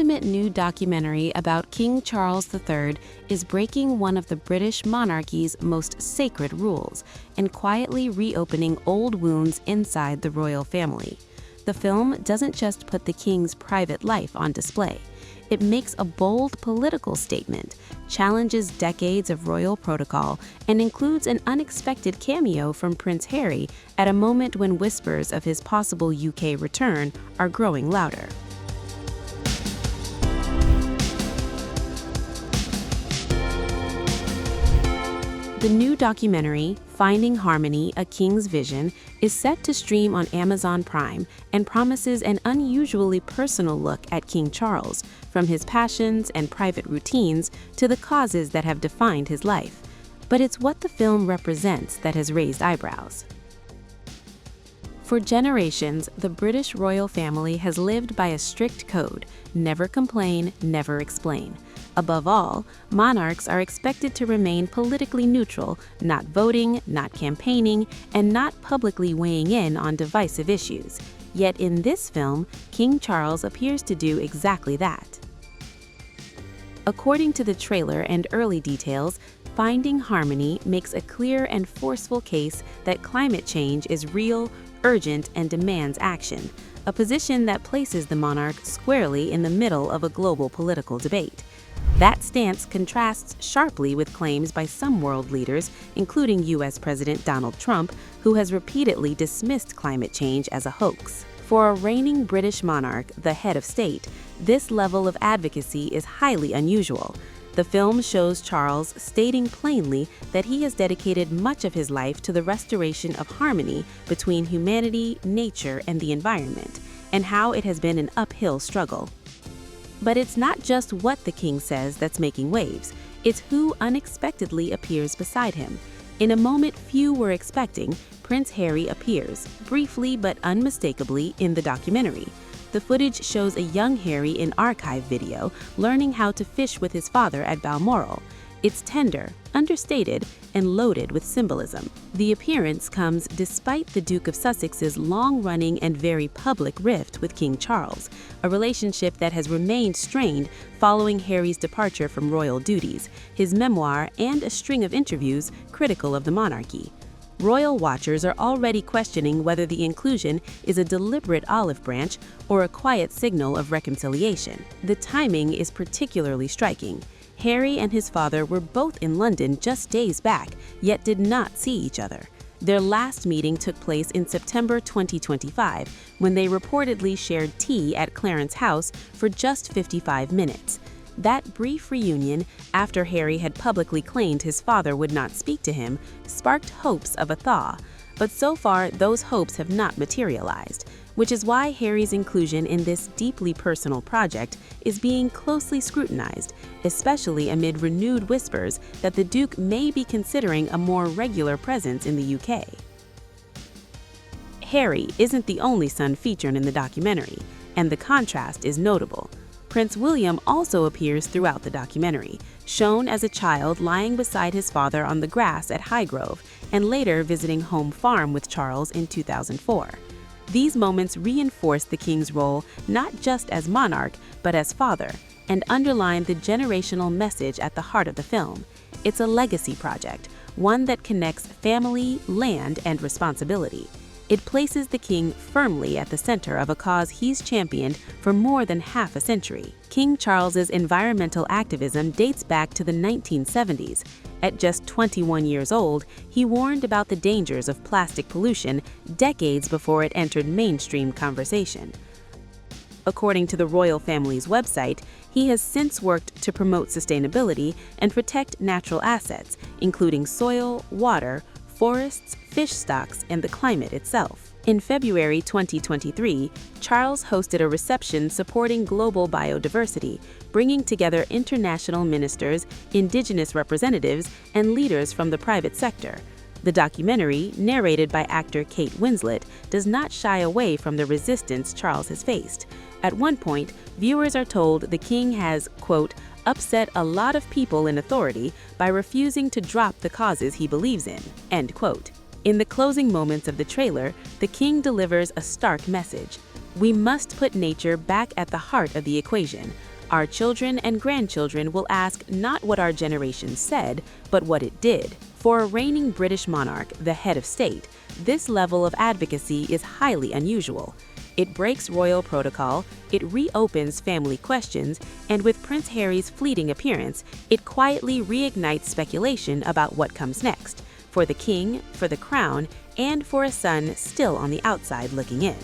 intimate new documentary about King Charles III is breaking one of the British monarchy's most sacred rules and quietly reopening old wounds inside the royal family. The film doesn't just put the king's private life on display. It makes a bold political statement, challenges decades of royal protocol, and includes an unexpected cameo from Prince Harry at a moment when whispers of his possible UK return are growing louder. The new documentary, Finding Harmony: A King's Vision, is set to stream on Amazon Prime and promises an unusually personal look at King Charles, from his passions and private routines to the causes that have defined his life. But it's what the film represents that has raised eyebrows. For generations, the British royal family has lived by a strict code: never complain, never explain. Above all, monarchs are expected to remain politically neutral, not voting, not campaigning, and not publicly weighing in on divisive issues. Yet in this film, King Charles appears to do exactly that. According to the trailer and early details, Finding Harmony makes a clear and forceful case that climate change is real, urgent, and demands action, a position that places the monarch squarely in the middle of a global political debate. That stance contrasts sharply with claims by some world leaders, including U.S. President Donald Trump, who has repeatedly dismissed climate change as a hoax. For a reigning British monarch, the head of state, this level of advocacy is highly unusual. The film shows Charles stating plainly that he has dedicated much of his life to the restoration of harmony between humanity, nature, and the environment, and how it has been an uphill struggle. But it's not just what the king says that's making waves, it's who unexpectedly appears beside him. In a moment few were expecting, Prince Harry appears, briefly but unmistakably, in the documentary. The footage shows a young Harry in archive video learning how to fish with his father at Balmoral. It's tender, understated, and loaded with symbolism. The appearance comes despite the Duke of Sussex's long-running and very public rift with King Charles, a relationship that has remained strained following Harry's departure from royal duties, his memoir, and a string of interviews critical of the monarchy. Royal watchers are already questioning whether the inclusion is a deliberate olive branch or a quiet signal of reconciliation. The timing is particularly striking. Harry and his father were both in London just days back, yet did not see each other. Their last meeting took place in September 2025, when they reportedly shared tea at Clarence House for just 55 minutes. That brief reunion, after Harry had publicly claimed his father would not speak to him, sparked hopes of a thaw. But so far, those hopes have not materialized, which is why Harry's inclusion in this deeply personal project is being closely scrutinized, especially amid renewed whispers that the Duke may be considering a more regular presence in the UK. Harry isn't the only son featured in the documentary, and the contrast is notable. Prince William also appears throughout the documentary, shown as a child lying beside his father on the grass at Highgrove, and later visiting home farm with Charles in 2004. These moments reinforce the king's role not just as monarch, but as father, and underline the generational message at the heart of the film. It's a legacy project, one that connects family, land, and responsibility. It places the king firmly at the center of a cause he's championed for more than half a century. King Charles's environmental activism dates back to the 1970s. At just 21 years old, he warned about the dangers of plastic pollution decades before it entered mainstream conversation. According to the royal family's website, he has since worked to promote sustainability and protect natural assets, including soil, water, forests, fish stocks, and the climate itself. In February 2023, Charles hosted a reception supporting global biodiversity, bringing together international ministers, indigenous representatives, and leaders from the private sector. The documentary, narrated by actor Kate Winslet, does not shy away from the resistance Charles has faced. At one point, viewers are told the king has, quote, upset a lot of people in authority by refusing to drop the causes he believes in, end quote. In the closing moments of the trailer, the king delivers a stark message. We must put nature back at the heart of the equation. Our children and grandchildren will ask not what our generation said, but what it did. For a reigning British monarch, the head of state, this level of advocacy is highly unusual. It breaks royal protocol, it reopens family questions, and with Prince Harry's fleeting appearance, it quietly reignites speculation about what comes next, for the king, for the crown, and for a son still on the outside looking in.